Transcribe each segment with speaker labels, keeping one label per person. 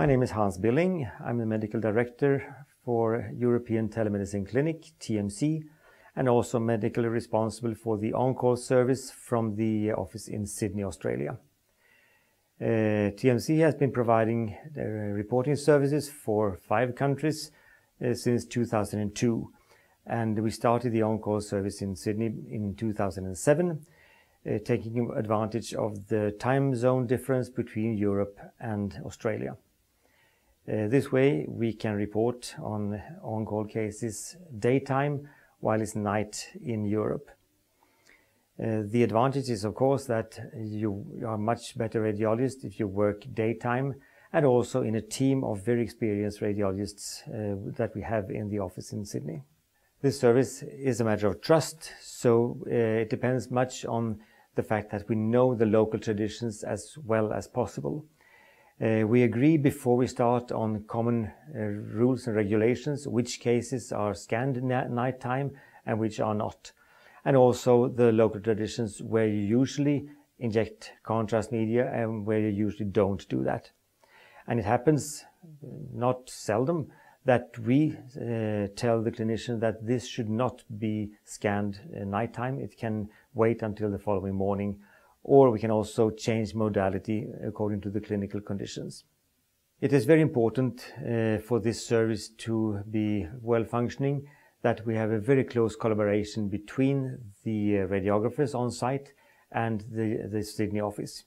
Speaker 1: My name is Hans Billing. I'm the Medical Director for European Telemedicine Clinic, TMC, and also medically responsible for the on-call service from the office in Sydney, Australia. TMC has been providing reporting services for 5 countries since 2002, and we started the on-call service in Sydney in 2007, taking advantage of the time zone difference between Europe and Australia. This way we can report on on-call cases daytime while it's night in Europe. The advantage is, of course, that you are much better radiologist if you work daytime, and also in a team of very experienced radiologists that we have in the office in Sydney. This service is a matter of trust, so it depends much on the fact that we know the local traditions as well as possible. We agree before we start on common rules and regulations, which cases are scanned at night time and which are not. And also the local traditions where you usually inject contrast media and where you usually don't do that. And it happens not seldom that we tell the clinician that this should not be scanned at nighttime. It can wait until the following morning, or we can also change modality according to the clinical conditions. It is very important for this service to be well functioning that we have a very close collaboration between the radiographers on site and the Sydney office.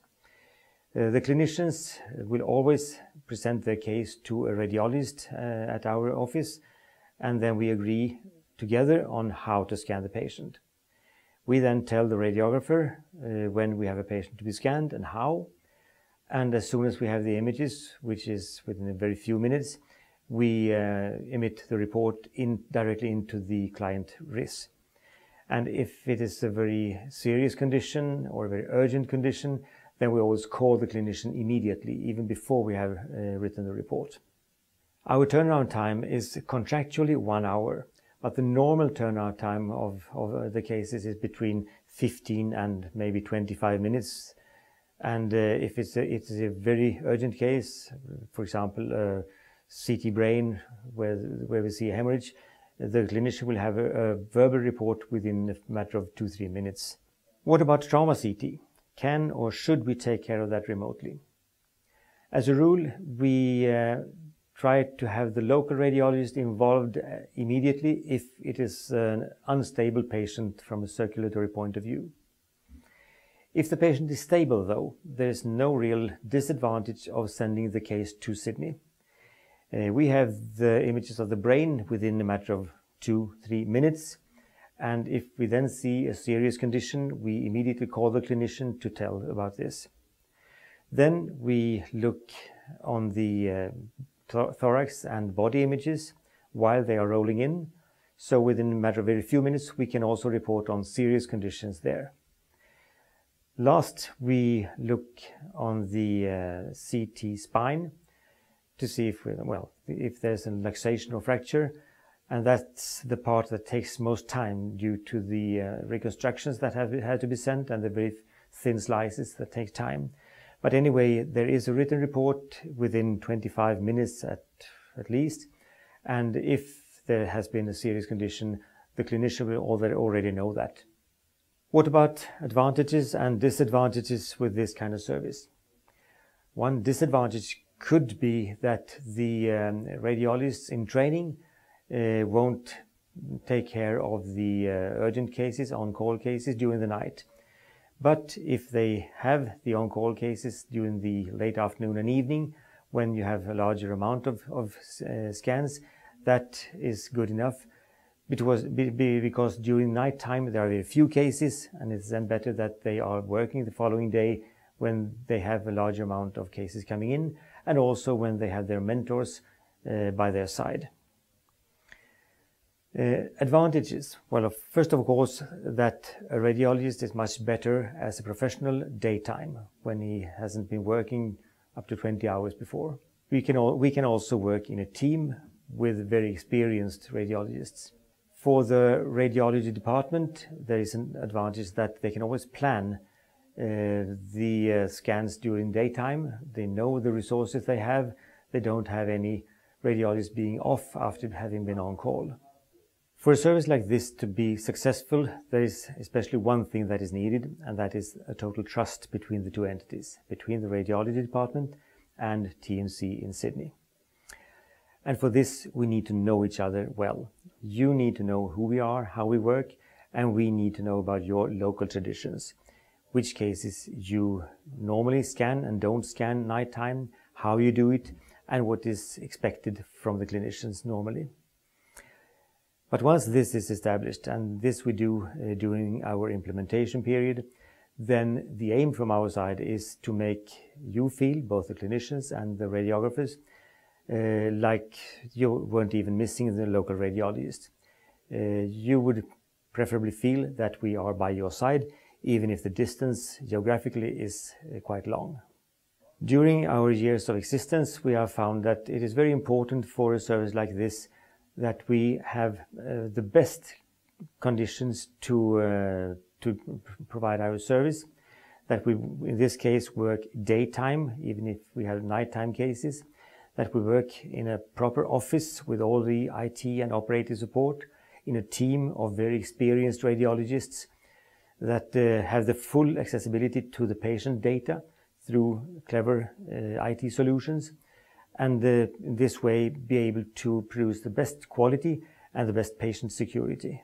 Speaker 1: The clinicians will always present their case to a radiologist at our office, and then we agree together on how to scan the patient. We then tell the radiographer when we have a patient to be scanned and how, and as soon as we have the images, which is within a very few minutes, we emit the report directly into the client RIS. And if it is a very serious condition or a very urgent condition, then we always call the clinician immediately, even before we have written the report. Our turnaround time is contractually 1 hour, but the normal turnaround time of the cases is between 15 and maybe 25 minutes. And if it's a very urgent case, for example, CT brain where we see a hemorrhage, the clinician will have a verbal report within a matter of 2-3 minutes. What about trauma CT? Can or should we take care of that remotely? As a rule, we try to have the local radiologist involved immediately if it is an unstable patient from a circulatory point of view. If the patient is stable, though, there is no real disadvantage of sending the case to Sydney. We have the images of the brain within a matter of 2-3 minutes, and if we then see a serious condition, we immediately call the clinician to tell about this. Then we look on the thorax and body images while they are rolling in, so within a matter of very few minutes we can also report on serious conditions there. Last, we look on the CT spine to see if there's a luxation or fracture, and that's the part that takes most time due to the reconstructions that have had to be sent and the very thin slices that take time. But anyway, there is a written report within 25 minutes at least, and if there has been a serious condition, the clinician will already know that. What about advantages and disadvantages with this kind of service? One disadvantage could be that the radiologists in training won't take care of the urgent cases, on-call cases during the night. But if they have the on-call cases during the late afternoon and evening, when you have a larger amount of scans, that is good enough. Because during night time there are very few cases, and it's then better that they are working the following day when they have a larger amount of cases coming in, and also when they have their mentors by their side. Advantages. Well, first of course, that a radiologist is much better as a professional daytime when he hasn't been working up to 20 hours before. We can also work in a team with very experienced radiologists. For the radiology department, there is an advantage that they can always plan the scans during daytime. They know the resources they have. they don't have any radiologists being off after having been on call. For a service like this to be successful, there is especially one thing that is needed, and that is a total trust between the two entities, between the radiology department and TMC in Sydney. And for this, we need to know each other well. You need to know who we are, how we work, and we need to know about your local traditions, which cases you normally scan and don't scan nighttime, how you do it, and what is expected from the clinicians normally. But once this is established, and this we do during our implementation period, then the aim from our side is to make you feel, both the clinicians and the radiographers, like you weren't even missing the local radiologist. You would preferably feel that we are by your side, even if the distance geographically is quite long. During our years of existence, we have found that it is very important for a service like this that we have the best conditions to provide our service, that we, in this case, work daytime, even if we have nighttime cases, that we work in a proper office with all the IT and operator support, in a team of very experienced radiologists that have the full accessibility to the patient data through clever IT solutions, and in this way be able to produce the best quality and the best patient security.